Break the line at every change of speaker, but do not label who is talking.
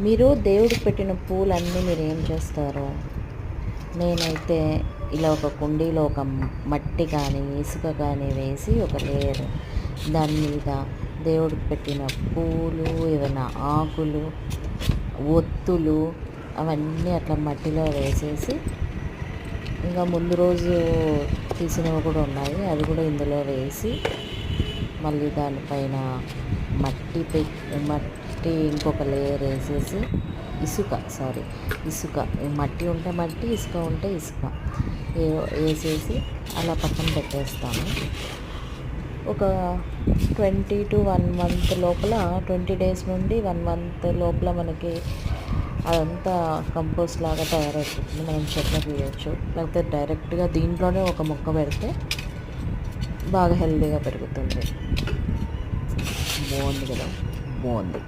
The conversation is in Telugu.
మీరు దేవుడికి పెట్టిన పూలన్నీ మీరు ఏం చేస్తారు? నేనైతే ఇలా ఒక కుండీలో ఒక మట్టి కానీ ఇసుక కానీ వేసి ఒక లేయర్ దాని మీద దేవుడికి పెట్టిన పూలు, ఏవైనా ఆకులు, ఒత్తులు అవన్నీ అట్లా మట్టిలో వేసేసి, ఇంకా ముందు రోజు తీసినవి కూడా ఉన్నాయి, అవి కూడా ఇందులో వేసి మళ్ళీ దానిపైన మట్టి ఇంకొక లేయర్ వేసేసి ఇసుక మట్టి ఉంటే మట్టి, ఇసుక ఉంటే ఇసుక వేసేసి అలా పక్కన పెట్టేస్తాము. ఒక 20 to 1 month లోపల, 20 days నుండి 1 month లోపల మనకి అదంతా కంపోస్ట్ లాగా తయారైపోతుంది. మనం చెట్లకు వేయచ్చు, లేకపోతే డైరెక్ట్గా దీంట్లోనే ఒక మొక్క పెడితే బాగా హెల్తీగా పెరుగుతుంది. బాగుంది కదా, బాగుంది.